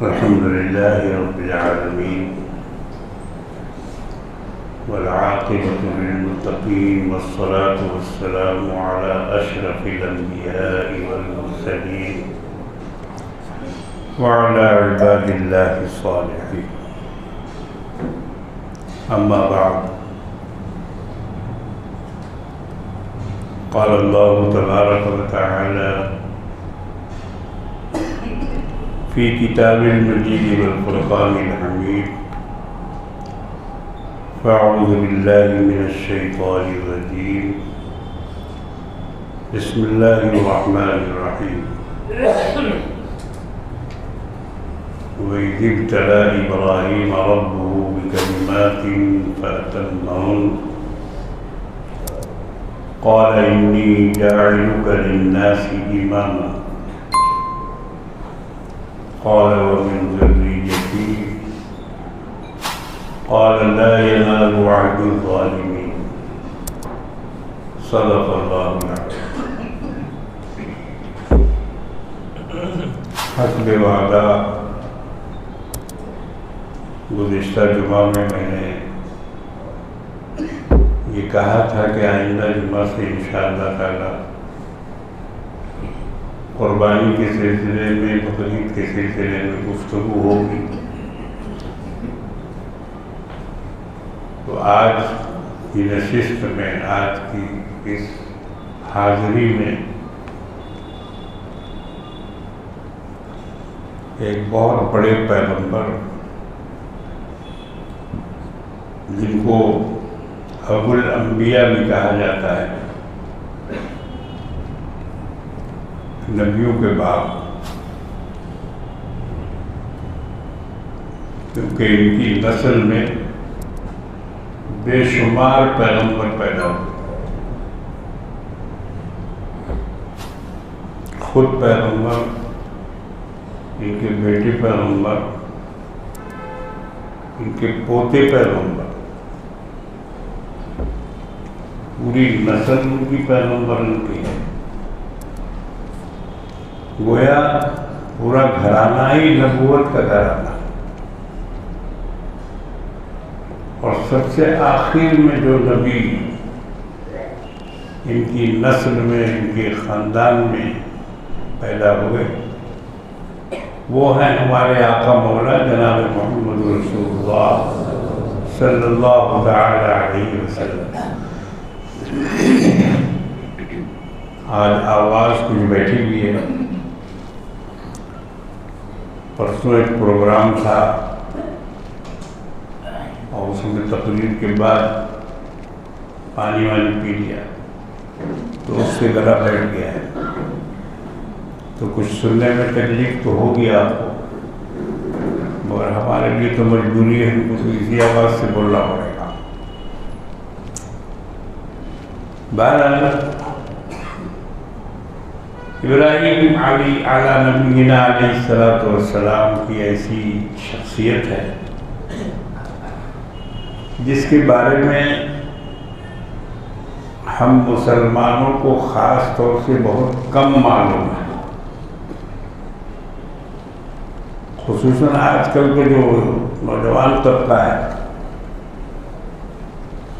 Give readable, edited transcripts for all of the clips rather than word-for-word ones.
الحمد لله رب العالمين والعاقبة للمتقين والصلاة والسلام على أشرف الأنبياء والمرسلين وعلى عباد الله الصالحين. أما بعد، قال الله تبارك وتعالى في كتاب المجيد والفرقان الحميد: فأعوذ بالله من الشيطان الرجيم، بسم الله الرحمن الرحيم. وإذ ابتلى إبراهيم ربه بكلمات فأتمهن قال إني جاعلك للناس إماما قال ومن ذريتي قال لا ينال عهد الظالمين. صدق الله العظيم. حسب وعدہ گزشتہ جمعہ میں نے یہ کہا تھا کہ آئندہ جمعہ سے انشاءاللہ تعالی قربانی کے سلسلے میں، بقرعید کے سلسلے میں گفتگو ہوگی. تو آج کی نشست میں، آج کی اس حاضری میں ایک بہت بڑے پیغمبر، جن کو ابو الانبیاء بھی کہا جاتا ہے، نبیوں کے باپ، کیونکہ ان کی نسل میں بے شمار پیغمبر پیدا ہوئے. خود پیغمبر، ان کے بیٹے پیغمبر، ان کے پوتے پیغمبر، پوری نسل ان کی پیغمبر ان کی ہے. گویا پورا گھرانہ ہی نبوت کا گھرانہ. اور سب سے آخر میں جو نبی ان کی نسل میں، ان کے خاندان میں پیدا ہوئے، وہ ہیں ہمارے آقا مولا جناب محمد رسول اللہ صلی اللہ تعالی علیہ وسلم. آج آواز کچھ بیٹھی ہوئی ہے. پرسوں ایک پروگرام تھا اور اس میں تقریر کے بعد پانی پی لیا تو اس سے گلا بیٹھ گیا ہے. تو کچھ سننے میں تکلیف تو ہوگی آپ کو، مگر ہمارے لیے تو مجبوری ہے، ہم کو تو اسی آواز سے بولنا پڑے گا. بہرحال ابراہیم علیٰ نبینا علیہ الصلوۃ والسلام کی ایسی شخصیت ہے جس کے بارے میں ہم مسلمانوں کو خاص طور سے بہت کم معلوم ہے. خصوصاً آج کل کے جو نوجوان طبقہ ہے،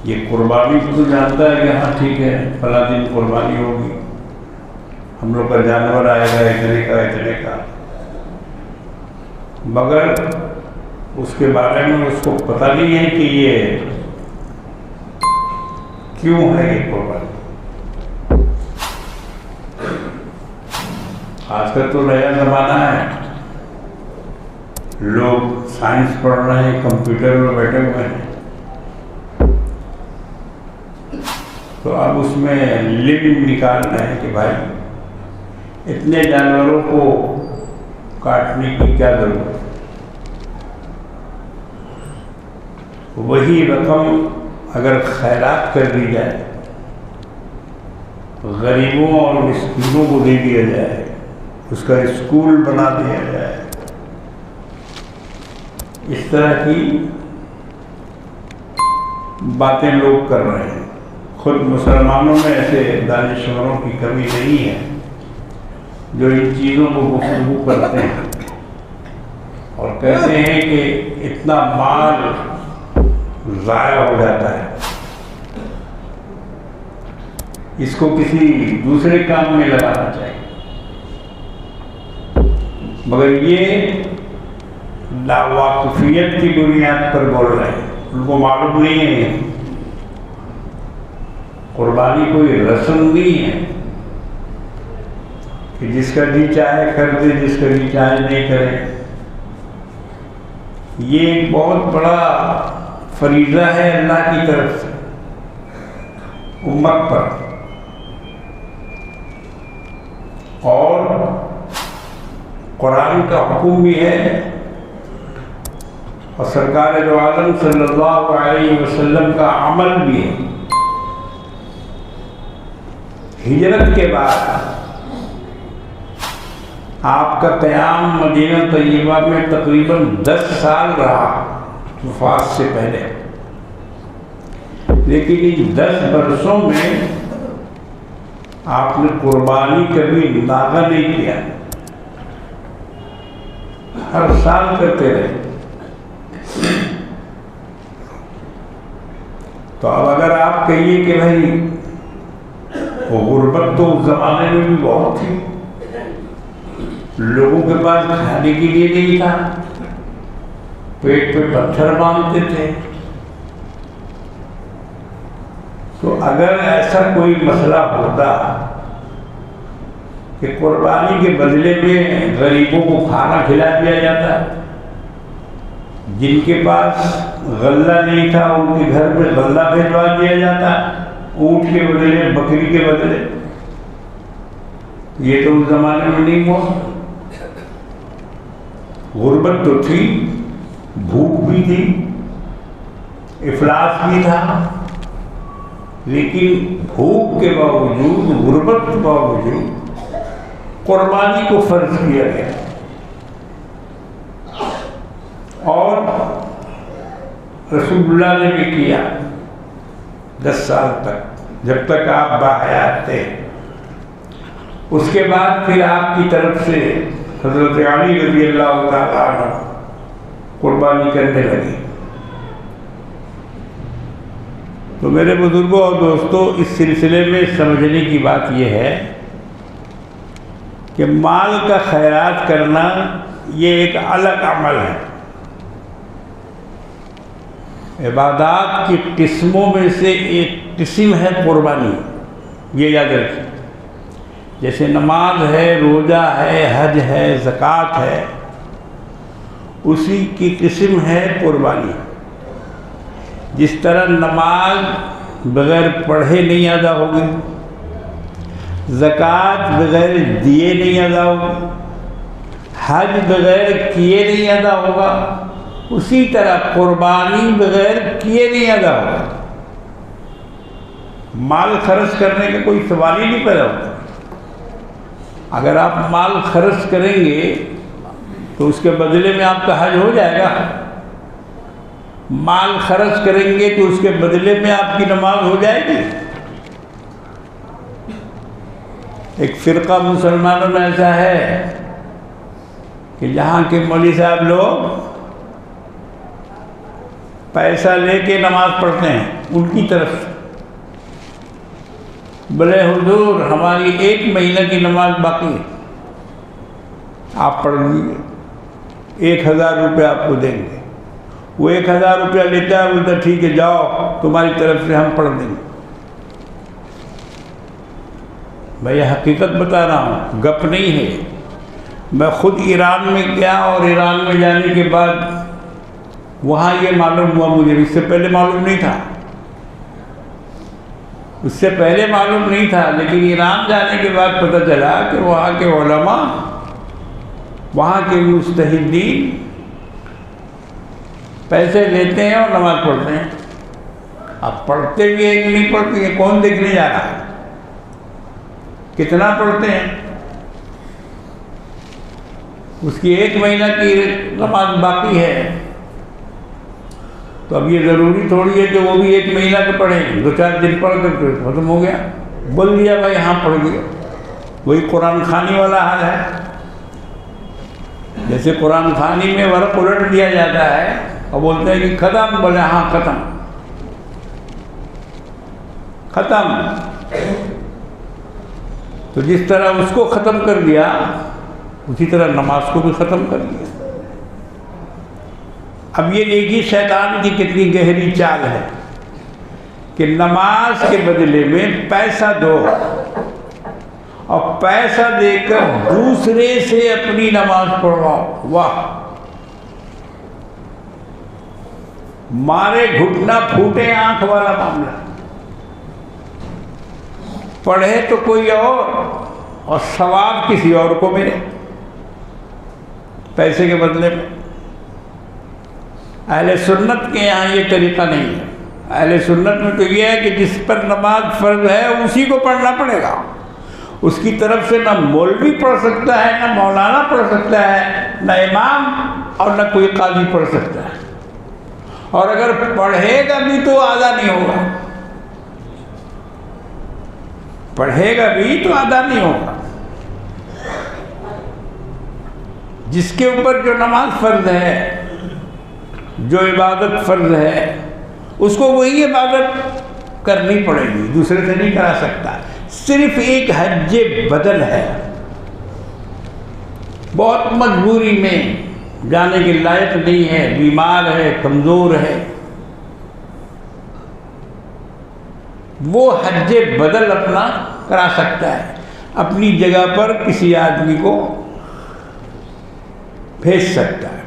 یہ قربانی کو تو جانتا ہے کہ ہاں ٹھیک ہے فلاں دن قربانی ہوگی، ہم لوگ کا جانور آئے گا اتنے کا، مگر اس کے بارے میں اس کو پتہ نہیں ہے کہ یہ کیوں ہے یہ قربانی. آج کل تو نیا زمانہ ہے، لوگ سائنس پڑھ رہے ہیں، کمپیوٹر میں بیٹھے ہوئے ہیں، تو اب اس میں لمٹ نکال رہے ہیں کہ بھائی اتنے جانوروں کو کاٹنے کی کیا ضرورت ہے. وہی رقم اگر خیرات کر دی جائے، غریبوں اور مسکینوں کو دے دیا جائے، اس کا اسکول بنا دیا جائے، اس طرح کی باتیں لوگ کر رہے ہیں. خود مسلمانوں میں ایسے دانشوروں کی کمی نہیں ہے جو ان چیزوں کو گفتگو کرتے ہیں اور کہتے ہیں کہ اتنا مال ضائع ہو جاتا ہے، اس کو کسی دوسرے کام میں لگانا چاہیے، مگر یہ لاواقفیت کی بنیاد پر بول رہے ہیں، ان کو معلوم نہیں ہے قربانی کوئی رسم نہیں ہے کہ جس کا جی چاہے کر دے، جس کا جی چاہے نہیں کرے۔ یہ ایک بہت بڑا فریضہ ہے اللہ کی طرف سے امت پر، اور قرآن کا حکم بھی ہے اور سرکار دو عالم صلی اللہ علیہ وسلم کا عمل بھی ہے۔ ہجرت کے بعد آپ کا قیام مدینہ طیبہ میں تقریباً 10 سال رہا وفات سے پہلے، لیکن ان 10 برسوں میں آپ نے قربانی کبھی ناغہ نہیں کیا، ہر سال کرتے رہے۔ تو اب اگر آپ کہیے کہ بھائی وہ غربت تو اس زمانے میں بھی بہت تھی، لوگوں کے پاس کھانے کے لیے نہیں تھا، پیٹ پہ پتھر باندھتے تھے، تو اگر ایسا کوئی مسئلہ ہوتا کہ قربانی کے بدلے میں غریبوں کو کھانا کھلا دیا جاتا، جن کے پاس غلہ نہیں تھا ان کے گھر میں غلہ بھیجوا دیا جاتا، اونٹ کے بدلے، بکری کے بدلے، یہ تو اس زمانے میں نہیں ہوا۔ غربت تو تھی، بھوک بھی تھی، افلاس بھی تھا، لیکن بھوک کے باوجود، غربت کے باوجود قربانی کو فرض کیا گیا، اور رسول اللہ نے بھی کیا 10 سال تک، جب تک آپ باحیات تھے۔ اس کے بعد پھر آپ کی طرف سے حضرت علی رضی اللہ تعالیٰ عنہ قربانی کرنے لگے۔ تو میرے بزرگوں اور دوستوں، اس سلسلے میں سمجھنے کی بات یہ ہے کہ مال کا خیرات کرنا یہ ایک الگ عمل ہے۔ عبادات کی قسموں میں سے ایک قسم ہے قربانی، یہ یاد رکھیں۔ جیسے نماز ہے، روزہ ہے، حج ہے، زکوٰۃ ہے، اسی کی قسم ہے قربانی۔ جس طرح نماز بغیر پڑھے نہیں ادا ہوگی، زکوٰۃ بغیر دیے نہیں ادا ہوگی، حج بغیر کیے نہیں ادا ہوگا، اسی طرح قربانی بغیر کیے نہیں ادا ہوگا۔ مال خرچ کرنے کا کوئی سوال ہی نہیں پیدا ہوتا۔ اگر آپ مال خرچ کریں گے تو اس کے بدلے میں آپ کا حج ہو جائے گا، مال خرچ کریں گے تو اس کے بدلے میں آپ کی نماز ہو جائے گی۔ ایک فرقہ مسلمانوں میں ایسا ہے کہ جہاں کے مولوی صاحب لوگ پیسہ لے کے نماز پڑھتے ہیں ان کی طرف سے، بلے حضور ہماری 1 مہینہ کی نماز باقی ہے، آپ پڑھ لیجیے، 1000 روپے آپ کو دیں گے۔ وہ 1000 روپیہ لیتا ہے، بولتا ٹھیک ہے جاؤ تمہاری طرف سے ہم پڑھ دیں گے۔ میں یہ حقیقت بتا رہا ہوں، گپ نہیں ہے۔ میں خود ایران میں گیا اور ایران میں جانے کے بعد وہاں یہ معلوم ہوا مجھے، اس سے پہلے معلوم نہیں تھا، اس سے پہلے معلوم نہیں تھا، لیکن ایران جانے کے بعد پتہ چلا کہ وہاں کے علماء، وہاں کے مجتہدین پیسے لیتے ہیں اور نماز پڑھتے ہیں۔ اب پڑھتے بھی ہیں کہ نہیں پڑھتے ہیں کون دیکھنے جا رہا ہے، کتنا پڑھتے ہیں۔ اس کی 1 مہینہ کی نماز باقی ہے، تو اب یہ ضروری تھوڑی ہے کہ وہ بھی 1 مہینہ کے پڑھیں، 2-4 دن پڑھ کر کے ختم ہو گیا، بول دیا بھائی ہاں پڑھ گیا۔ وہی قرآن خوانی والا حال ہے. جیسے قرآن خوانی میں ورق الٹ دیا جاتا ہے اور بولتے ہیں کہ ختم، بولے ہاں ختم ختم. تو جس طرح اس کو ختم کر دیا اسی طرح نماز کو بھی ختم کر دیا. اب یہ دیکھیے شیطان کی کتنی گہری چال ہے کہ نماز کے بدلے میں پیسہ دو اور پیسہ دے کر دوسرے سے اپنی نماز پڑھواؤ. واہ، مارے گھٹنا پھوٹے آنکھ والا معاملہ. پڑھے تو کوئی اور ثواب کسی اور کو ملے پیسے کے بدلے میں. اہل سنت کے یہاں یہ طریقہ نہیں ہے. اہل سنت میں تو یہ ہے کہ جس پر نماز فرض ہے اسی کو پڑھنا پڑے گا. اس کی طرف سے نہ مولوی پڑھ سکتا ہے، نہ مولانا پڑھ سکتا ہے، نہ امام اور نہ کوئی قاضی پڑھ سکتا ہے. اور اگر پڑھے گا بھی تو آدھا نہیں ہوگا، پڑھے گا بھی تو آدھا نہیں ہوگا. جس کے اوپر جو نماز فرض ہے، جو عبادت فرض ہے، اس کو وہی عبادت کرنی پڑے گی، دوسرے سے نہیں کرا سکتا. صرف ایک حج بدل ہے، بہت مجبوری میں جانے کے لائق نہیں ہے، بیمار ہے، کمزور ہے، وہ حج بدل اپنا کرا سکتا ہے. اپنی جگہ پر کسی آدمی کو بھیج سکتا ہے.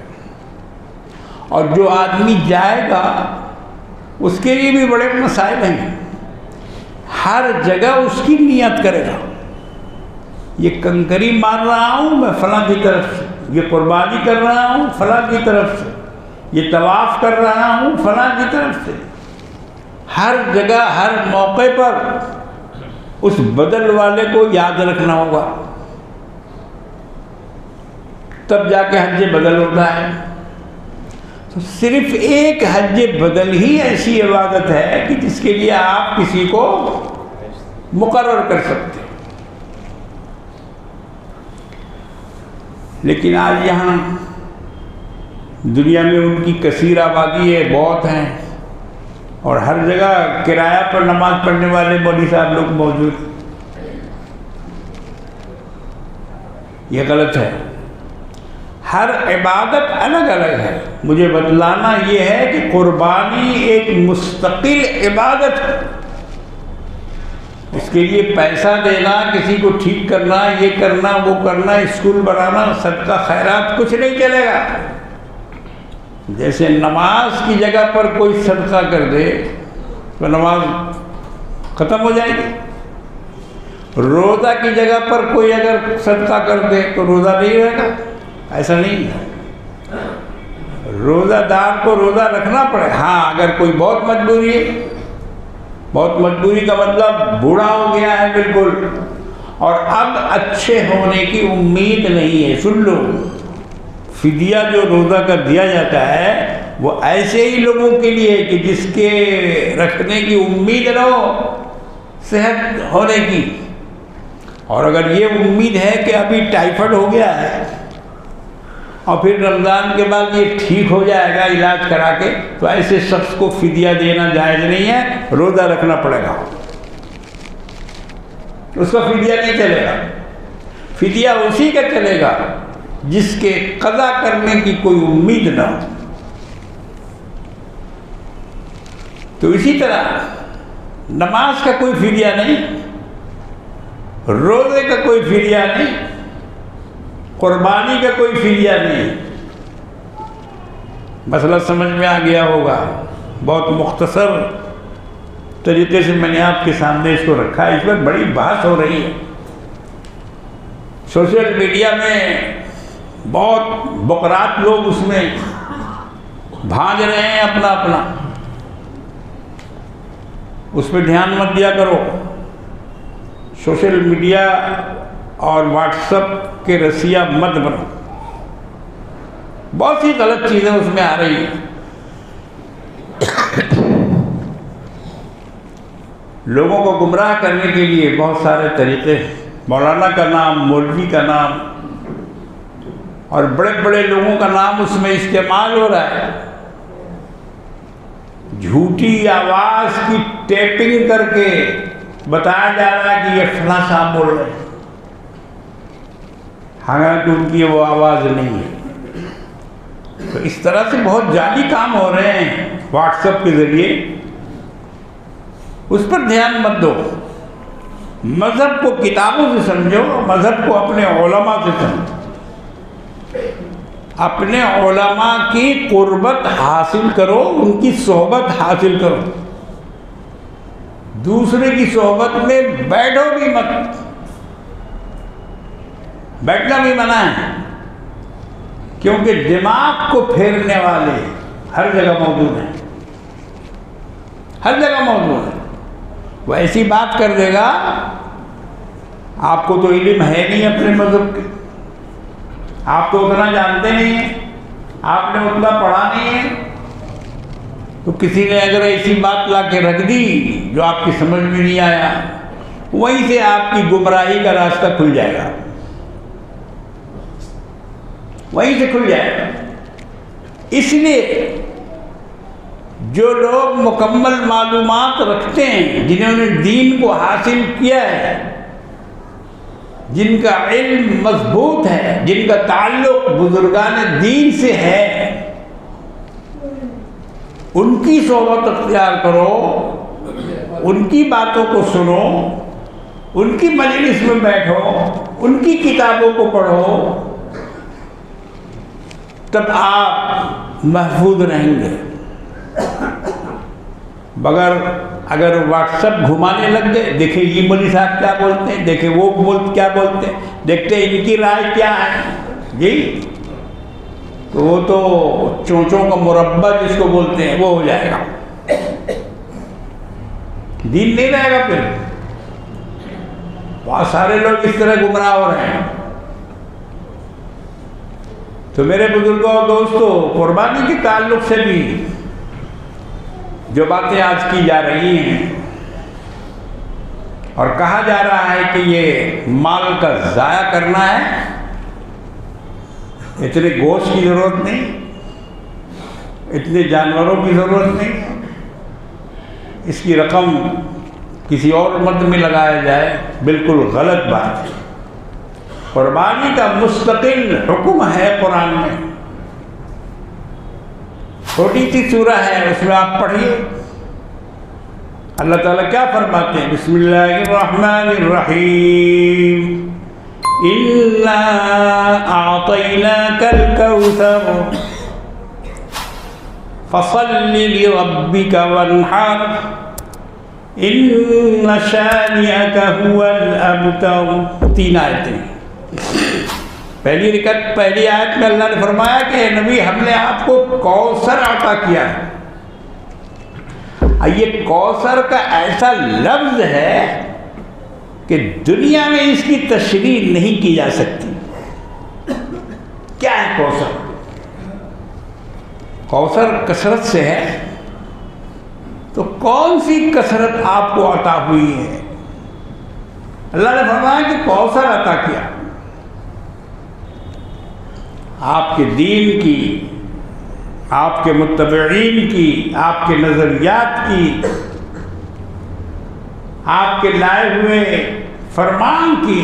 اور جو آدمی جائے گا اس کے لیے بھی بڑے مسائل ہیں. ہر جگہ اس کی نیت کرے گا، یہ کنکری مار رہا ہوں میں فلاں کی طرف سے، یہ قربانی کر رہا ہوں فلاں کی طرف سے، یہ طواف کر رہا ہوں فلاں کی طرف سے. ہر جگہ ہر موقع پر اس بدل والے کو یاد رکھنا ہوگا، تب جا کے حج بدل ہوتا ہے. تو صرف ایک حج بدل ہی ایسی عبادت ہے کہ جس کے لیے آپ کسی کو مقرر کر سکتے. لیکن آج یہاں دنیا میں ان کی کثیر آبادی ہے، بہت ہیں، اور ہر جگہ کرایہ پر نماز پڑھنے والے مولوی صاحب لوگ موجود. یہ غلط ہے. ہر عبادت الگ الگ ہے. مجھے بتلانا یہ ہے کہ قربانی ایک مستقل عبادت ہے. اس کے لیے پیسہ دینا، کسی کو ٹھیک کرنا، یہ کرنا وہ کرنا، اسکول بنانا، صدقہ خیرات کچھ نہیں چلے گا. جیسے نماز کی جگہ پر کوئی صدقہ کر دے تو نماز ختم ہو جائے گی. روزہ کی جگہ پر کوئی اگر صدقہ کر دے تو روزہ نہیں رہے گا. ایسا نہیں ہے. روزہ دار کو روزہ رکھنا پڑے. ہاں اگر کوئی بہت مجبوری ہے، بہت مجبوری کا مطلب بوڑھا ہو گیا ہے بالکل اور اب اچھے ہونے کی امید نہیں ہے. سن لو، فدیہ جو روزہ کا دیا جاتا ہے وہ ایسے ہی لوگوں کے لیے کہ جس کے رکھنے کی امید نہ ہو صحت ہونے کی. اور اگر یہ امید ہے کہ ابھی ٹائیفائڈ ہو گیا ہے اور پھر رمضان کے بعد یہ ٹھیک ہو جائے گا علاج کرا کے، تو ایسے شخص کو فدیہ دینا جائز نہیں ہے. روزہ رکھنا پڑے گا، اس کا فدیہ نہیں چلے گا. فدیہ اسی کا چلے گا جس کے قضا کرنے کی کوئی امید نہ ہو. تو اسی طرح نماز کا کوئی فدیہ نہیں، روزے کا کوئی فدیہ نہیں، قربانی کا کوئی فدیہ نہیں. مسئلہ سمجھ میں آ گیا ہوگا. بہت مختصر طریقے سے میں نے آپ کے سامنے اس کو رکھا ہے. اس پر بڑی بحث ہو رہی ہے. سوشل میڈیا میں بہت بکرات لوگ اس میں بھاگ رہے ہیں اپنا اپنا. اس پہ دھیان مت دیا کرو. سوشل میڈیا اور واٹس ایپ کے رسیا مت بنو. بہت سی غلط چیزیں اس میں آ رہی ہیں. لوگوں کو گمراہ کرنے کے لیے بہت سارے طریقے مولانا کا نام، مولوی کا نام اور بڑے بڑے لوگوں کا نام اس میں استعمال ہو رہا ہے. جھوٹی آواز کی ٹیپنگ کر کے بتایا جا رہا ہے کہ یہ فلاں صاحب بول رہے ہیں، حالانکہ ان کی وہ آواز نہیں ہے. تو اس طرح سے بہت جعلی کام ہو رہے ہیں واٹس ایپ کے ذریعے. اس پر دھیان مت دو. مذہب کو کتابوں سے سمجھو، مذہب کو اپنے علماء سے سمجھو. اپنے علماء کی قربت حاصل کرو، ان کی صحبت حاصل کرو. دوسرے کی صحبت میں بیٹھو بھی مت. بیٹھنا بھی منع ہے، کیونکہ دماغ کو پھیرنے والے ہر جگہ موجود ہیں، ہر جگہ موجود ہیں. وہ ایسی بات کر دے گا، آپ کو تو علم ہے نہیں اپنے مذہب کے، آپ تو اتنا جانتے نہیں ہیں، آپ نے اتنا پڑھا نہیں ہے. تو کسی نے اگر ایسی بات لا کے رکھ دی جو آپ کی سمجھ میں نہیں آیا، وہیں سے آپ کی گمراہی کا راستہ کھل جائے گا، وہیں سے کھل جائے گا. اس لیے جو لوگ مکمل معلومات رکھتے ہیں، جنہوں نے دین کو حاصل کیا ہے، جن کا علم مضبوط ہے، جن کا تعلق بزرگان دین سے ہے، ان کی صحبت اختیار کرو، ان کی باتوں کو سنو، ان کی مجلس میں بیٹھو، ان کی کتابوں کو پڑھو، تب آپ محفوظ رہیں گے. مگر اگر واٹس ایپ گھمانے لگ گئے، دیکھیں یہ مولوی صاحب کیا بولتے ہیں، دیکھیں وہ کیا بولتے ہیں، دیکھتے ہیں ان کی رائے کیا ہے جی، تو وہ تو چونچوں کا مربع جس کو بولتے ہیں وہ ہو جائے گا. دین نہیں رہے گا. پھر بہت سارے لوگ اس طرح گمراہ ہو رہے ہیں. تو میرے بزرگوں اور دوستوں، قربانی کے تعلق سے بھی جو باتیں آج کی جا رہی ہیں اور کہا جا رہا ہے کہ یہ مال کا ضائع کرنا ہے، اتنے گوشت کی ضرورت نہیں، اتنے جانوروں کی ضرورت نہیں، اس کی رقم کسی اور مد میں لگایا جائے، بالکل غلط بات ہے. قربانی کا مستقل حکم ہے قرآن میں. چھوٹی سی سورہ ہے، اس میں آپ پڑھیے اللہ تعالیٰ کیا فرماتے ہیں. بسم اللہ الرحمن الرحیم، اِنَّا أَعْطَيْنَاكَ الْكَوْثَرَ فَصَلِّ لِرَبِّكَ وَانْحَرْ إِنَّ شَانِئَكَ هُوَ الْأَبْتَرُ. 3 آیتیں. پہلی آیت میں اللہ نے فرمایا کہ اے نبی، ہم نے آپ کو کوثر عطا کیا ہے. یہ کوثر کا ایسا لفظ ہے کہ دنیا میں اس کی تشریح نہیں کی جا سکتی. کیا ہے کوثر؟ کوثر کثرت سے ہے. تو کون سی کثرت آپ کو عطا ہوئی ہے؟ اللہ نے فرمایا کہ کوثر عطا کیا. آپ کے دین کی، آپ کے متبعین کی، آپ کے نظریات کی، آپ کے لائے ہوئے فرمان کی،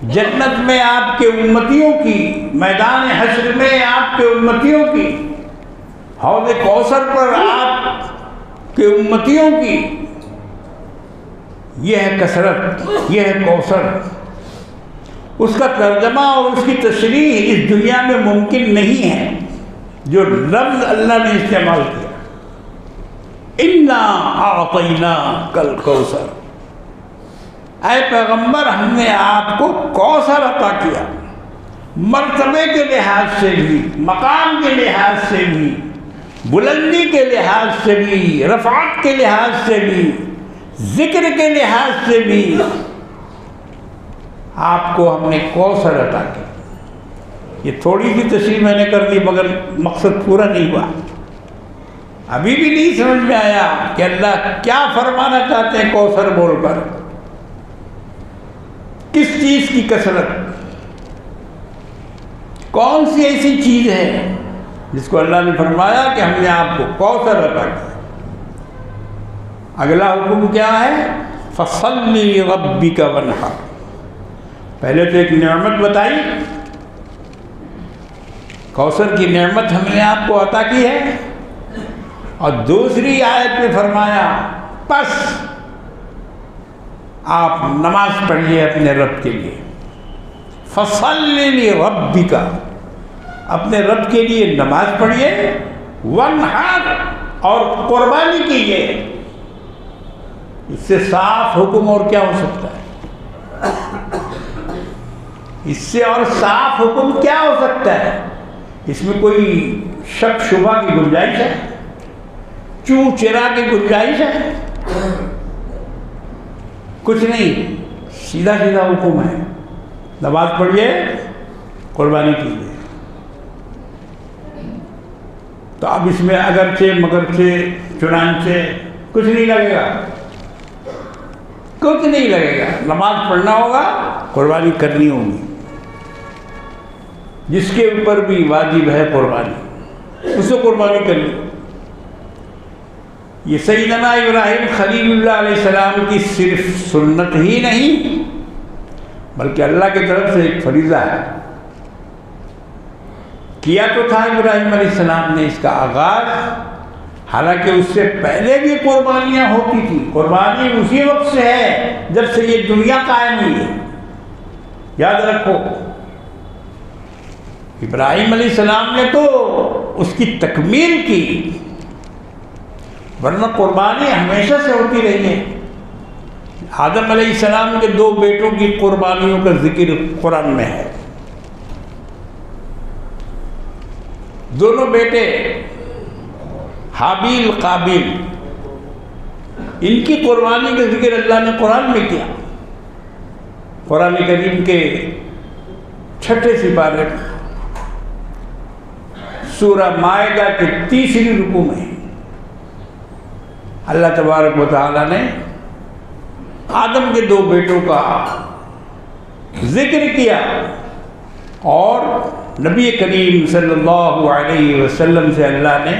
جنت میں آپ کے امتیوں کی، میدان حشر میں آپ کے امتیوں کی، حوض کوثر پر آپ کے امتیوں کی. یہ ہے کثرت، یہ ہے کوثر. اس کا ترجمہ اور اس کی تشریح اس دنیا میں ممکن نہیں ہے جو لفظ اللہ نے استعمال کیا. اِنَّا أَعْطَيْنَاكَ الْكَوْثَرَ. اے پیغمبر، ہم نے آپ کو کوثر عطا کیا. مرتبے کے لحاظ سے بھی، مقام کے لحاظ سے بھی، بلندی کے لحاظ سے بھی، رفعت کے لحاظ سے بھی، ذکر کے لحاظ سے بھی آپ کو ہم نے کوثر عطا کیا. یہ تھوڑی سی تشریح میں نے کر دی، مگر مقصد پورا نہیں ہوا. ابھی بھی نہیں سمجھ میں آیا کہ اللہ کیا فرمانا چاہتے ہیں کوثر بول کر. کس چیز کی کثرت؟ کون سی ایسی چیز ہے جس کو اللہ نے فرمایا کہ ہم نے آپ کو کوثر عطا کیا؟ اگلا حکم کیا ہے؟ فَصَلِّ لِرَبِّكَ وَانْحَرْ۔ پہلے تو ایک نعمت بتائی، کوثر کی نعمت ہم نے آپ کو عطا کی ہے، اور دوسری آیت میں فرمایا پس آپ نماز پڑھیے اپنے رب کے لیے۔ فَصَلِّ لِرَبِّكَ، اپنے رب کے لیے نماز پڑھیے، وَانْحَرْ، اور قربانی کیجیے۔ اس سے صاف حکم اور کیا ہو سکتا ہے؟ اس سے اور صاف حکم کیا ہو سکتا ہے؟ اس میں کوئی شک شبہ کی گنجائش ہے؟ چوں چرا کی گنجائش ہے؟ کچھ نہیں، سیدھا سیدھا حکم ہے، نماز پڑھیے، قربانی کیجیے۔ تو اب اس میں اگرچہ مگرچہ چنانچہ کچھ نہیں لگے گا، کچھ نہیں لگے گا۔ نماز پڑھنا ہوگا، قربانی کرنی ہوگی۔ جس کے اوپر بھی واجب ہے قربانی، اسے قربانی کرنی۔ یہ سیدنا ابراہیم خلیل اللہ علیہ السلام کی صرف سنت ہی نہیں، بلکہ اللہ کی طرف سے ایک فریضہ ہے۔ کیا تو تھا ابراہیم علیہ السلام نے اس کا آغاز، حالانکہ اس سے پہلے بھی قربانیاں ہوتی تھیں۔ قربانی اسی وقت سے ہے جب سے یہ دنیا قائم ہوئی ہے، یاد رکھو۔ ابراہیم علیہ السلام نے تو اس کی تکمیل کی، ورنہ قربانی ہمیشہ سے ہوتی رہی ہے۔ آدم علیہ السلام کے 2 بیٹوں کی قربانیوں کا ذکر قرآن میں ہے۔ دونوں بیٹے حابیل قابیل، ان کی قربانی کا ذکر اللہ نے قرآن میں کیا۔ قرآن کریم کے 6 سپارے میں سورہ مائدہ کے 3 رکوع میں اللہ تبارک و تعالیٰ نے آدم کے 2 بیٹوں کا ذکر کیا، اور نبی کریم صلی اللہ علیہ وسلم سے اللہ نے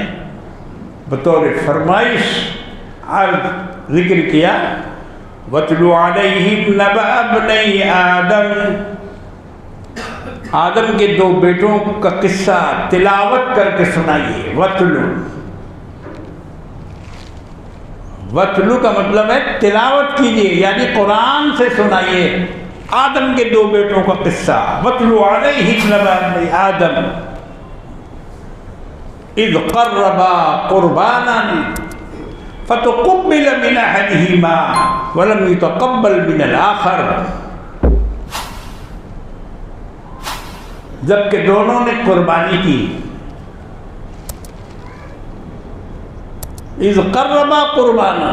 بطور فرمائش ذکر کیا، وَاتْلُ عَلَيْهِمْ نَبَأَ ابْنَيْ آدَمَ، آدم کے 2 بیٹوں کا قصہ تلاوت کر کے سنائیے۔ وَاتْلُ کا مطلب ہے تلاوت کیجیے، یعنی قرآن سے سنائیے آدم کے 2 بیٹوں کا قصہ۔ وَاتْلُ عَلَيْهِمْ نَبَأَ ابْنَيْ آدَمَ اِذْ قَرَّبَا قُرْبَانًا فَتُقُبِّلَ مِنْ أَحَدِهِمَا وَلَمْ يُتَقَبَّلْ مِنَ الْآخَرِ، جبکہ دونوں نے قربانی کی۔ اِذْ قَرَّبَا قُرْبَانًا،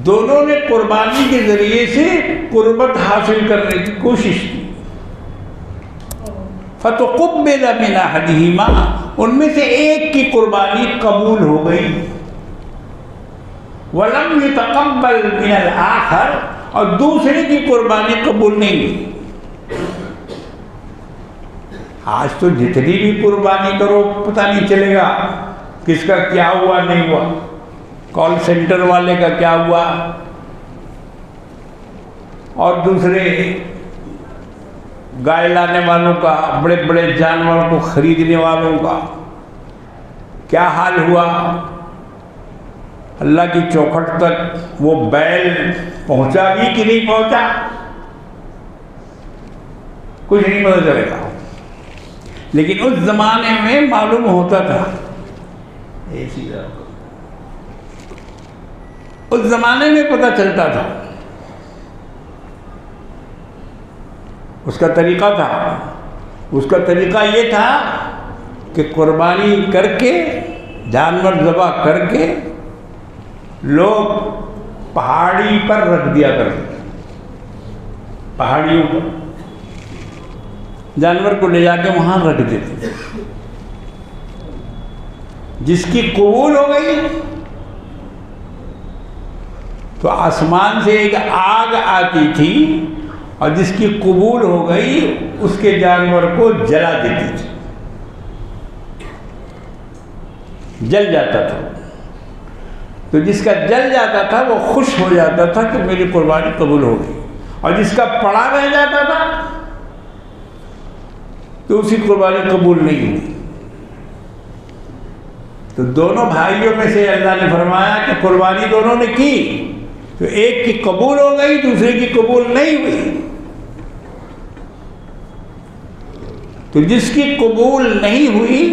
دونوں نے قربانی کے ذریعے سے قربت حاصل کرنے کی کوشش کی۔ فَتُقُبِّلَ مِنْ أَحَدِهِمَا، ان میں سے ایک کی قربانی قبول ہو گئی، وَلَمْ يُتَقَبَّلْ مِنَ الْآخَرِ، اور دوسرے کی قربانی قبول نہیں ہوئی۔ آج تو جتنی بھی قربانی کرو پتہ نہیں چلے گا کس کا کیا ہوا نہیں ہوا، کال سینٹر والے کا کیا ہوا، اور دوسرے گائے لانے والوں کا، بڑے بڑے جانوروں کو خریدنے والوں کا کیا حال ہوا۔ اللہ کی چوکھٹ تک وہ بیل پہنچا بھی کہ نہیں پہنچا، کچھ نہیں پتہ چلے گا۔ لیکن اس زمانے میں معلوم ہوتا تھا، اس زمانے میں پتہ چلتا تھا۔ اس کا طریقہ تھا، اس کا طریقہ یہ تھا کہ قربانی کر کے، جانور ذبح کر کے لوگ پہاڑی پر رکھ دیا کرتے، پہاڑیوں پر جانور کو لے جا کے وہاں رکھ دیتے۔ جس کی قبول ہو گئی تو آسمان سے ایک آگ آتی تھی، اور جس کی قبول ہو گئی اس کے جانور کو جلا دیتی تھی، جل جاتا تھا۔ تو جس کا جل جاتا تھا وہ خوش ہو جاتا تھا کہ میری قربانی قبول ہو گئی، اور جس کا پڑا رہ جاتا تھا تو اسی قربانی قبول نہیں ہوئی۔ تو دونوں بھائیوں میں سے اللہ نے فرمایا کہ قربانی دونوں نے کی، تو ایک کی قبول ہو گئی دوسرے کی قبول نہیں ہوئی۔ تو جس کی قبول نہیں ہوئی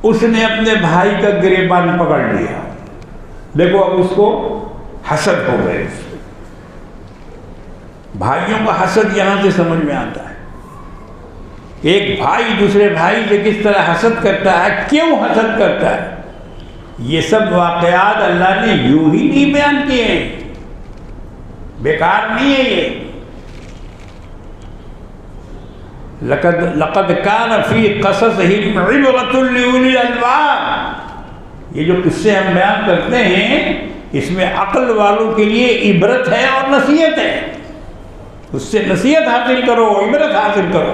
اس نے اپنے بھائی کا گریبان پکڑ لیا۔ دیکھو اب اس کو حسد ہو گئے، بھائیوں کا حسد یہاں سے سمجھ میں آتا ہے۔ ایک بھائی دوسرے بھائی سے کس طرح حسد کرتا ہے، کیوں حسد کرتا ہے، یہ سب واقعات اللہ نے یوں ہی نہیں بیان کیے ہیں، بیکار نہیں ہے یہ۔ لقد کان فی قصصہم عبرۃ لأولی الالباب، یہ جو قصے ہم بیان کرتے ہیں اس میں عقل والوں کے لیے عبرت ہے اور نصیحت ہے، اس سے نصیحت حاصل کرو، عبرت حاصل کرو۔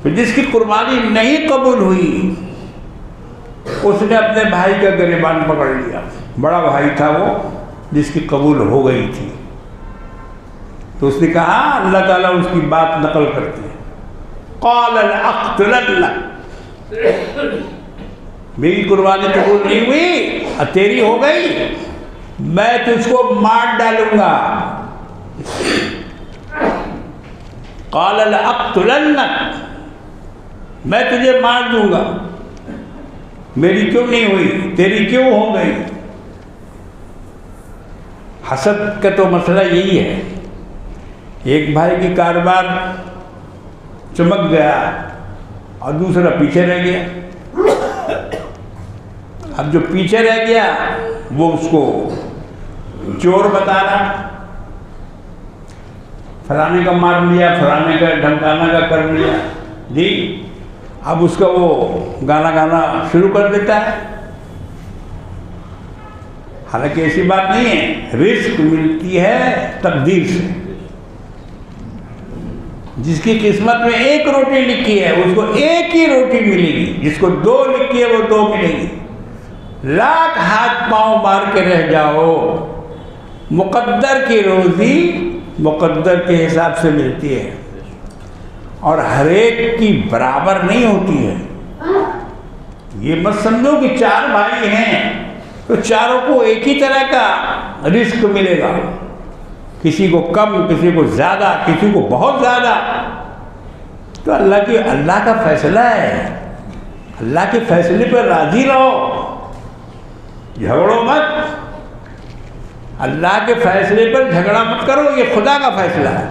تو جس کی قربانی نہیں قبول ہوئی اس نے اپنے بھائی کا گریبان پکڑ لیا، بڑا بھائی تھا وہ جس کی قبول ہو گئی تھی۔ تو اس نے کہا، اللہ تعالیٰ اس کی بات نقل کرتے ہیں، قال لأقتلنک، میری قربانی قبول نہیں ہوئی اور تیری ہو گئی، میں تجھ کو مار ڈالوں گا۔ قال لأقتلنک، میں تجھے مار دوں گا، میری کیوں نہیں ہوئی تیری کیوں ہو گئی۔ حسد کا تو مسئلہ یہی ہے، ایک بھائی کی کاروبار چمک گیا اور دوسرا پیچھے رہ گیا۔ اب جو پیچھے رہ گیا وہ اس کو چور بتا رہا، فلانے کا مار لیا، فلانے کا ڈھمکانا کا کر لیا جی۔ اب اس کا وہ گانا شروع کر دیتا ہے، حالانکہ ایسی بات نہیں ہے، رزق ملتی ہے تقدیر سے۔ جس کی قسمت میں ایک روٹی لکھی ہے اس کو ایک ہی روٹی ملے گی، جس کو دو لکھی ہے وہ دو ملے گی۔ لاکھ ہاتھ پاؤں مار کے رہ جاؤ، مقدر کی روزی مقدر کے حساب سے ملتی ہے، اور ہر ایک کی برابر نہیں ہوتی ہے۔ یہ مت سمجھو کہ چار بھائی ہیں تو چاروں کو ایک ہی طرح کا رزق ملے گا، کسی کو کم، کسی کو زیادہ، کسی کو بہت زیادہ۔ تو اللہ کا فیصلہ ہے، اللہ کے فیصلے پر راضی رہو، جھگڑو مت، اللہ کے فیصلے پر جھگڑا مت کرو، یہ خدا کا فیصلہ ہے۔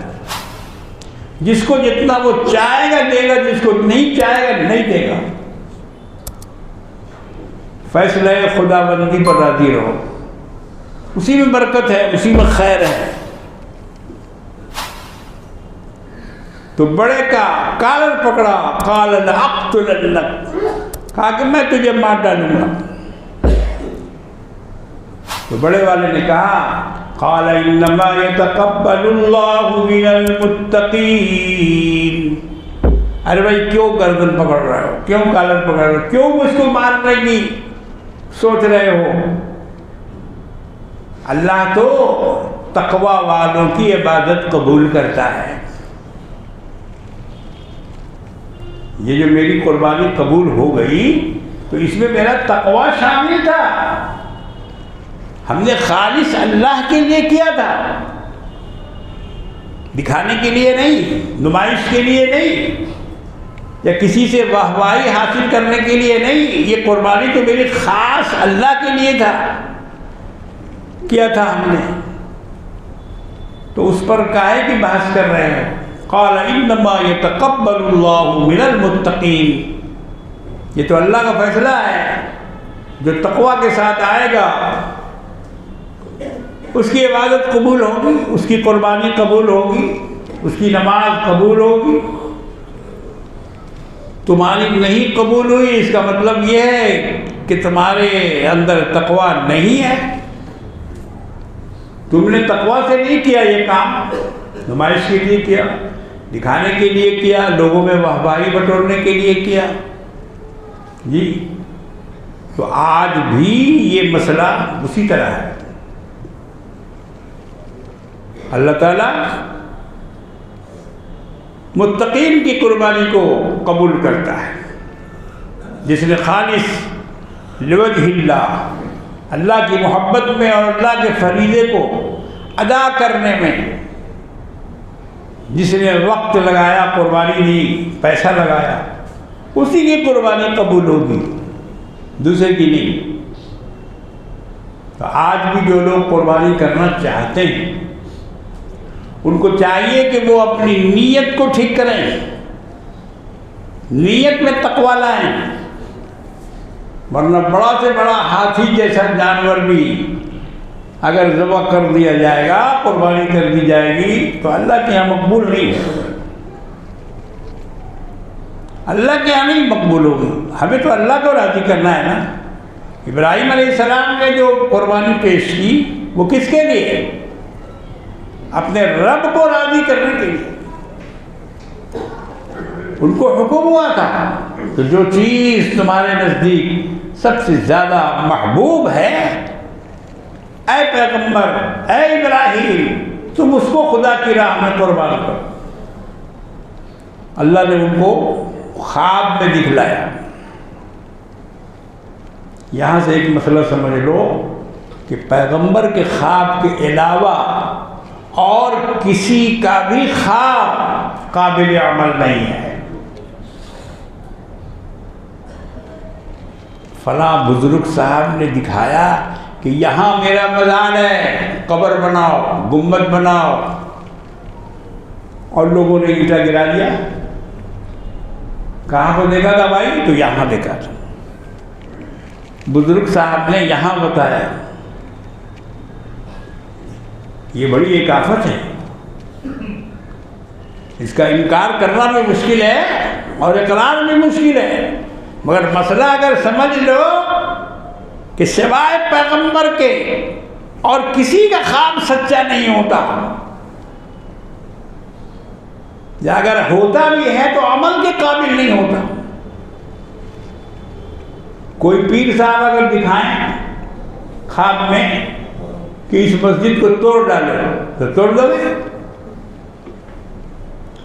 جس کو جتنا وہ چاہے گا دے گا، جس کو نہیں چاہے گا نہیں دے گا۔ فیصلہ خدا بندی پر راضی رہو، اسی میں برکت ہے، اسی میں خیر ہے۔ تو بڑے کا کالر پکڑا، قال لأقتلنک، کہا کہ میں تجھے مار ڈالوں گا۔ تو بڑے والے نے کہا، قال انما يتقبل الله من المتقین۔ ارے بھائی کیوں گردن پکڑ رہے ہو، کیوں کالر پکڑ رہے ہو، کیوں مجھ کو مارنے کی سوچ رہے ہو؟ اللہ تو تقوی والوں کی عبادت قبول کرتا ہے۔ یہ جو میری قربانی قبول ہو گئی تو اس میں میرا تقوی شامل تھا، ہم نے خالص اللہ کے لیے کیا تھا، دکھانے کے لیے نہیں، نمائش کے لیے نہیں، یا کسی سے واہوائی حاصل کرنے کے لیے نہیں، یہ قربانی تو میری خاص اللہ کے لیے تھا، کیا تھا ہم نے۔ تو اس پر کاہے کی بحث کر رہے ہیں؟ قال انما يتقبل الله من المتقین، یہ تو اللہ کا فیصلہ ہے، جو تقوی کے ساتھ آئے گا اس کی عبادت قبول ہوگی، اس کی قربانی قبول ہوگی، اس کی نماز قبول ہوگی۔ تمہاری نہیں قبول ہوئی اس کا مطلب یہ ہے کہ تمہارے اندر تقوی نہیں ہے، تم نے تقویٰ سے نہیں کیا یہ کام، نمائش کے لیے کیا، دکھانے کے لیے کیا، لوگوں میں واہواہی بٹورنے کے لیے کیا جی۔ تو آج بھی یہ مسئلہ اسی طرح ہے۔ اللہ تعالیٰ متقین کی قربانی کو قبول کرتا ہے، جس نے خالص لوجہ اللہ، اللہ کی محبت میں اور اللہ کے فریضے کو ادا کرنے میں جس نے وقت لگایا، قربانی دی، پیسہ لگایا، اسی کی قربانی قبول ہوگی، دوسرے کی نہیں۔ تو آج بھی جو لوگ قربانی کرنا چاہتے ہیں ان کو چاہیے کہ وہ اپنی نیت کو ٹھیک کریں، نیت میں تقویٰ لائیں، ورنہ بڑا سے بڑا ہاتھی جیسا جانور بھی اگر ذبح کر دیا جائے گا، قربانی کر دی جائے گی تو اللہ کے یہاں مقبول نہیں ہے، اللہ کے یہاں نہیں مقبول ہوگی۔ ہمیں تو اللہ کو راضی کرنا ہے نا۔ ابراہیم علیہ السلام نے جو قربانی پیش کی وہ کس کے لیے؟ اپنے رب کو راضی کرنے کے لیے۔ ان کو حکم ہوا تھا کہ جو چیز تمہارے نزدیک سب سے زیادہ محبوب ہے، اے پیغمبر، اے ابراہیم، تم اس کو خدا کی راہ میں قربان کرو۔ اللہ نے ان کو خواب میں دکھلایا۔ یہاں سے ایک مسئلہ سمجھ لو کہ پیغمبر کے خواب کے علاوہ اور کسی کا بھی خواب قابل عمل نہیں ہے۔ فلاں بزرگ صاحب نے دکھایا کہ یہاں میرا مزار ہے، قبر بناؤ، گنبد بناؤ، اور لوگوں نے اینٹا گرا دیا۔ کہاں کو دیکھا تھا بھائی؟ تو یہاں دیکھا تھا۔ بزرگ صاحب نے یہاں بتایا۔ یہ بڑی ایک آفت ہے، اس کا انکار کرنا بھی مشکل ہے اور اقرار بھی مشکل ہے، مگر مسئلہ اگر سمجھ لو کہ سوائے پیغمبر کے اور کسی کا خواب سچا نہیں ہوتا، یا اگر ہوتا بھی ہے تو عمل کے قابل نہیں ہوتا۔ کوئی پیر صاحب اگر دکھائیں خواب میں کہ اس مسجد کو توڑ ڈالو تو توڑ دو گے؟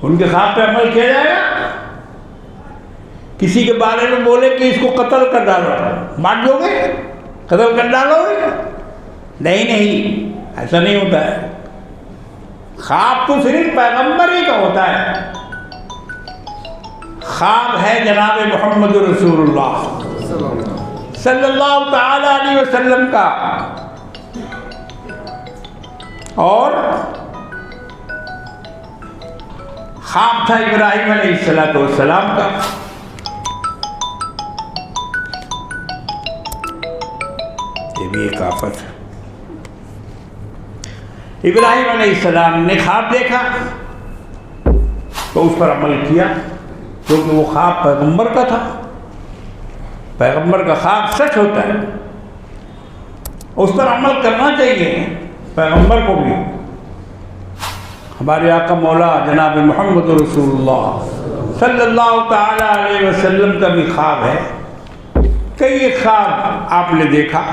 ان کے خواب پہ عمل کیا جائے گا؟ کسی کے بارے میں بولے کہ اس کو قتل کر ڈالو، مار دو گے؟ قتل کر ڈالو گے؟ نہیں، ایسا نہیں ہوتا ہے۔ خواب تو صرف پیغمبر ہی کا ہوتا ہے۔ خواب ہے جناب محمد رسول اللہ صلی اللہ تعالی علیہ وسلم کا، اور خواب تھا ابراہیم علیہ السلام کا۔ یہ بھی ایک آفت ہے۔ ابراہیم علیہ السلام نے خواب دیکھا تو اس پر عمل کیا، کیونکہ وہ خواب پیغمبر کا تھا۔ پیغمبر کا خواب سچ ہوتا ہے، اس پر عمل کرنا چاہیے پیغمبر کو بھی۔ ہمارے آقا مولا جناب محمد رسول اللہ صلی اللہ تعالی علیہ وسلم کا بھی خواب ہے۔ کئی خواب آپ نے دیکھا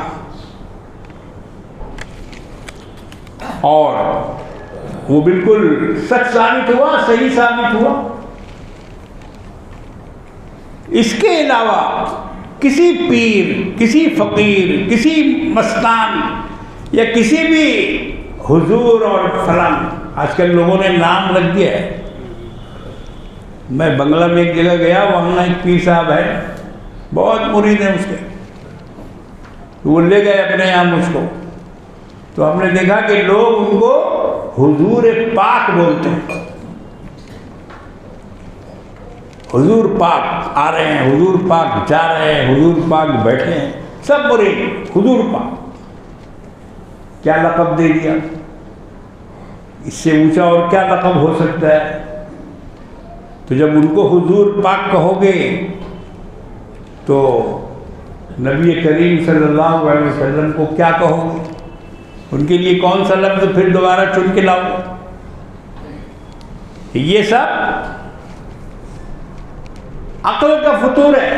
اور وہ بالکل سچ ثابت ہوا، صحیح ثابت ہوا۔ اس کے علاوہ کسی پیر، کسی فقیر، کسی مستان یا کسی بھی حضور اور فلاں، آج کل لوگوں نے نام رکھ دیا ہے۔ میں بنگلہ میں ایک جگہ گیا، وہاں ایک پیر صاحب ہے، بہت مرید ہیں اس کے، وہ لے گئے اپنے یہاں مجھ کو، تو ہم نے دیکھا کہ لوگ ان کو حضور پاک بولتے ہیں۔ حضور پاک آ رہے ہیں، حضور پاک جا رہے ہیں، حضور پاک بیٹھے ہیں، سب مرید حضور پاک۔ کیا لقب دے دیا؟ اس سے اونچا اور کیا لقب ہو سکتا ہے؟ تو جب ان کو حضور پاک کہو گے تو نبی کریم صلی اللہ علیہ وسلم کو کیا کہو گے؟ ان کے لیے کون سا لفظ پھر دوبارہ چن کے لاؤ؟ یہ سب عقل کا فطور ہے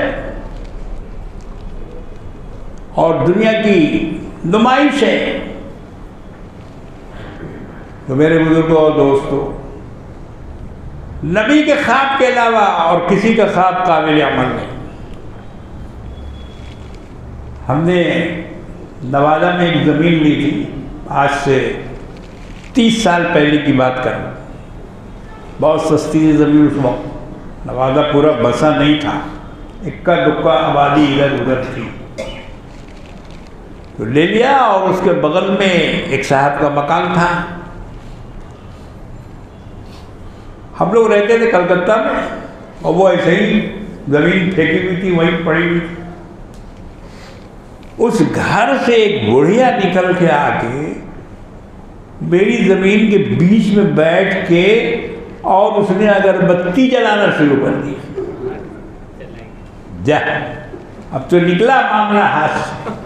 اور دنیا کی نمائش ہے۔ تو میرے بزرگوں اور دوستوں، نبی کے خواب کے علاوہ اور کسی کا خواب قابل عمل نہیں۔ ہم نے نوادہ میں ایک زمین لی تھی، آج سے 30 سال پہلے کی بات کر، بہت سستی تھی زمین اس وقت، نوادہ پورا بسا نہیں تھا، اکا دکا آبادی ادھر ادھر تھی، تو لے لیا اور اس کے بغل میں ایک صاحب کا مکان تھا۔ ہم لوگ رہتے تھے کلکتہ میں اور وہ ایسے ہی زمین پھینکی ہوئی تھی، وہیں پڑی ہوئی تھی۔ اس گھر سے ایک بڑھیا نکل کے آ کے میری زمین کے بیچ میں بیٹھ کے اور اس نے اگربتی جلانا شروع کر دی۔ جا اب تو نکلا معاملہ ہاتھ سے،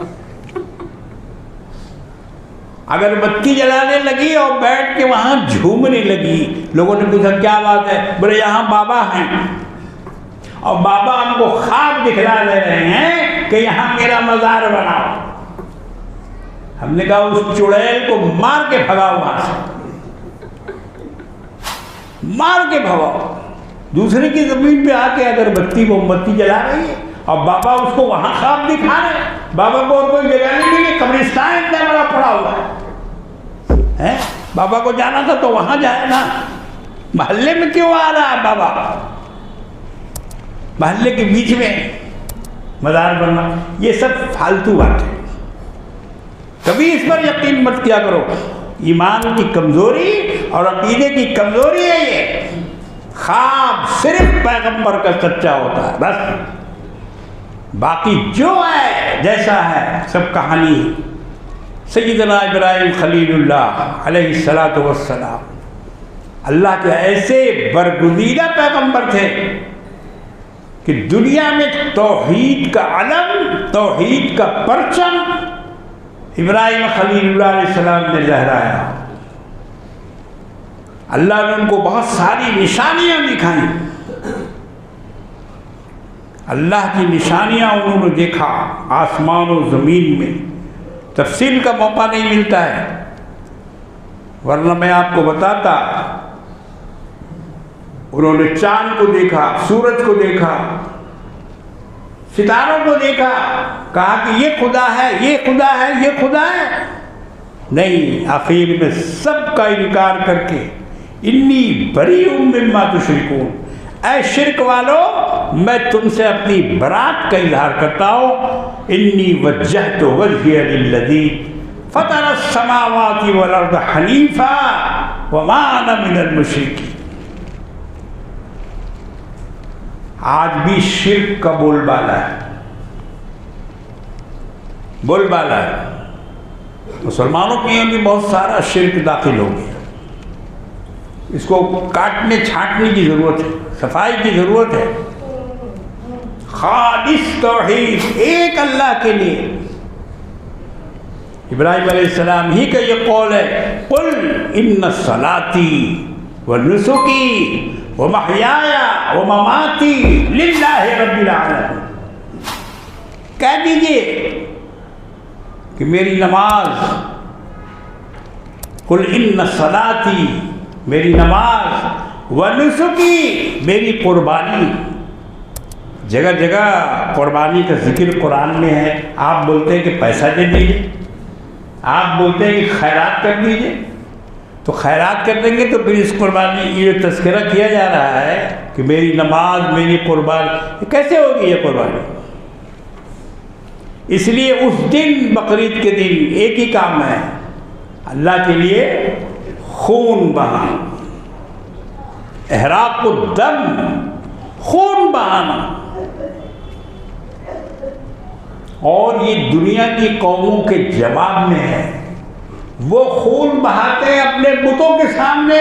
اگربتی جلانے لگی اور بیٹھ کے وہاں جھومنے لگی۔ لوگوں نے پوچھا کیا بات ہے؟ بولے یہاں بابا ہیں اور بابا ہم کو خواب دکھلا دے رہے ہیں کہ یہاں میرا مزار بناؤ۔ ہم نے کہا اس چڑیل کو مار کے بھگاؤ وہاں سے، مار کے بھگاؤ۔ دوسرے کی زمین پہ آ کے اگربتی موم بتی جلا رہی ہے اور بابا اس کو وہاں خواب دکھا رہے ہیں۔ بابا کو اور کوئی جگہ نہیں ملی، قبرستان اتنا بڑا پڑا ہوا ہے، بابا کو جانا تھا تو وہاں جائے نا، محلے میں کیوں آ رہا ہے بابا؟ محلے کے بیچ میں مزار بننا، یہ سب فالتو بات ہے، کبھی اس پر یقین مت کیا کرو۔ ایمان کی کمزوری اور عقیدے کی کمزوری ہے یہ۔ خواب صرف پیغمبر کا سچا ہوتا ہے بس، باقی جو ہے جیسا ہے سب کہانی ہے۔ سیدنا ابراہیم خلیل اللہ علیہ الصلاۃ والسلام اللہ کے ایسے برگزیدہ پیغمبر تھے کہ دنیا میں توحید کا علم، توحید کا پرچم ابراہیم خلیل اللہ علیہ السلام نے لہرایا۔ اللہ نے ان کو بہت ساری نشانیاں دکھائیں، اللہ کی نشانیاں انہوں نے دیکھا آسمان و زمین میں۔ تفصیل کا موقع نہیں ملتا ہے ورنہ میں آپ کو بتاتا۔ انہوں نے چاند کو دیکھا، سورج کو دیکھا، ستاروں کو دیکھا، کہا کہ یہ خدا ہے، یہ خدا ہے، یہ خدا ہے۔ نہیں، آخر میں سب کا انکار کر کے انی بریء مما تشرکون، اے شرک والو میں تم سے اپنی برات کا اظہار کرتا ہوں۔ انی وجہت وجہی للذی فطر السماوات والارض حنیفا وما انا من المشرکین۔ آج بھی شرک کا بول بالا ہے، بول بالا ہے۔ مسلمانوں کے یہاں بھی بہت سارا شرک داخل ہو گیا، اس کو کاٹنے چھانٹنے کی ضرورت ہے، صفائی کی ضرورت ہے۔ خالص توحید ایک اللہ کے لیے۔ ابراہیم علیہ السلام ہی کا یہ قول ہے، قل ان صلاتی ونسکی ومحیایا ومماتی للہ رب العالمین۔ کہہ دیجئے کہ میری نماز، قل ان صلاتی میری نماز، ونسکی میری قربانی۔ جگہ جگہ قربانی کا ذکر قرآن میں ہے، آپ بولتے ہیں کہ پیسہ دے دیجئے، آپ بولتے ہیں کہ خیرات کر دیجئے، تو خیرات کر دیں گے تو پھر اس قربانی یہ جو تذکرہ کیا جا رہا ہے کہ میری نماز میری قربانی، کیسے ہوگی یہ قربانی؟ اس لیے اس دن بقرعید کے دن ایک ہی کام ہے، اللہ کے لیے خون بہانا، احراق الدم، خون بہانا۔ اور یہ دنیا کی قوموں کے جواب میں ہے، وہ خون بہاتے ہیں اپنے بتوں کے سامنے۔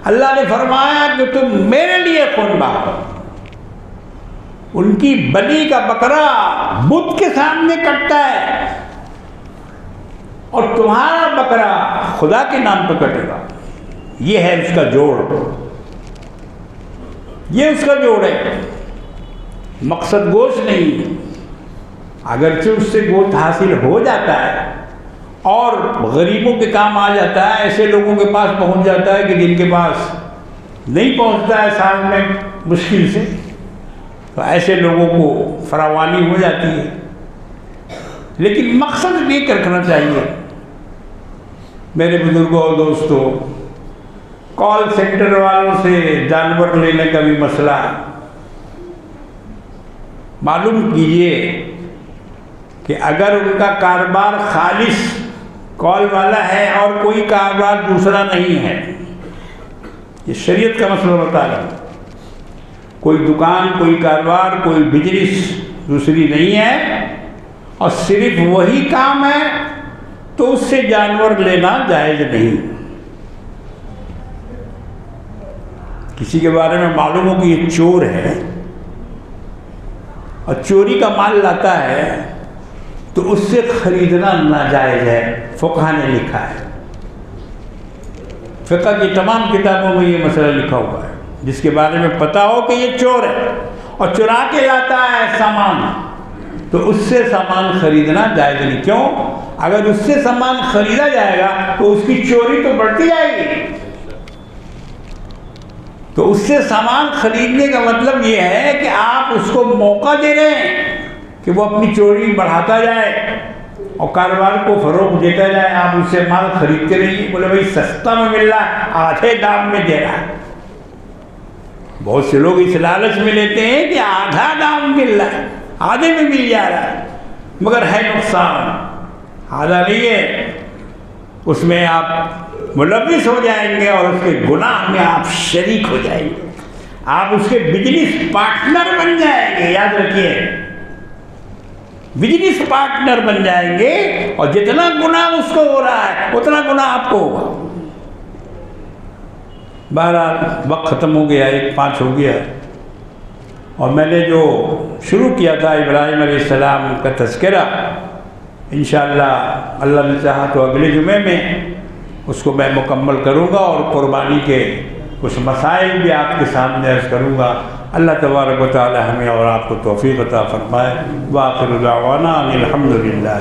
اللہ نے فرمایا کہ تم میرے لیے خون بہاؤ۔ ان کی بلی کا بکرا بت کے سامنے کٹتا ہے، اور تمہارا بکرا خدا کے نام پہ کٹے گا. یہ ہے اس کا جوڑ، یہ اس کا جوڑ ہے. مقصد گوشت نہیں، اگرچہ اس سے گوشت حاصل ہو جاتا ہے اور غریبوں کے کام آ جاتا ہے، ایسے لوگوں کے پاس پہنچ جاتا ہے کہ جن کے پاس نہیں پہنچتا ہے سال میں مشکل سے، تو ایسے لوگوں کو فراوانی ہو جاتی ہے. لیکن مقصد نیک رکھنا چاہیے. میرے بزرگوں اور دوستوں، کال سینٹر والوں سے جانور لینے کا بھی مسئلہ ہے. معلوم کیجئے کہ اگر ان کا کاروبار خالص کال والا ہے اور کوئی کاروبار دوسرا نہیں ہے، یہ شریعت کا مسئلہ بتا رہا ہے، کوئی دکان، کوئی کاروبار، کوئی بزنس دوسری نہیں ہے اور صرف وہی کام ہے، تو اس سے جانور لینا جائز نہیں. کسی کے بارے میں معلوم ہو کہ یہ چور ہے اور چوری کا مال لاتا ہے، تو اس سے خریدنا ناجائز ہے. فقہ نے لکھا ہے، فقہ کی تمام کتابوں میں یہ مسئلہ لکھا ہوا ہے. جس کے بارے میں پتا ہو کہ یہ چور ہے اور چرا کے لاتا ہے سامان، تو اس سے سامان خریدنا جائز نہیں. کیوں؟ اگر اس سے سامان خریدا جائے گا تو اس کی چوری تو بڑھتی جائے گی. تو اس سے سامان خریدنے کا مطلب یہ ہے کہ آپ اس کو موقع دے رہے ہیں کہ وہ اپنی چوری بڑھاتا جائے اور کاروبار کو فروغ دیتا جائے. آپ اس سے مال خریدتے رہیے. بولے بھائی سستا میں مل رہا ہے، آدھے دام میں دے رہا ہے. بہت سے لوگ اس لالچ میں لیتے ہیں کہ آدھا دام مل رہا ہے، آدھے میں مل جا رہا ہے، مگر ہے نقصان. آدھا نہیں ہے، اس میں آپ ملوث ہو جائیں گے اور اس کے گناہ میں آپ شریک ہو جائیں گے. آپ اس کے بزنس پارٹنر بن جائیں گے. یاد رکھیے، بزنس پارٹنر بن جائیں گے اور جتنا گناہ اس کو ہو رہا ہے اتنا گناہ آپ کو ہوگا. بہرحال وقت ختم ہو گیا، 1:05 ہو گیا، اور میں نے جو شروع کیا تھا ابراہیم علیہ السلام کا تذکرہ، انشاءاللہ اللہ نے چاہا تو اگلے جمعے میں اس کو میں مکمل کروں گا اور قربانی کے کچھ مسائل بھی آپ کے سامنے عرض کروں گا. اللہ تبارک و تعالی ہمیں اور آپ کو توفیق عطا فرمائے. وآخر دعوانا الحمدللہ.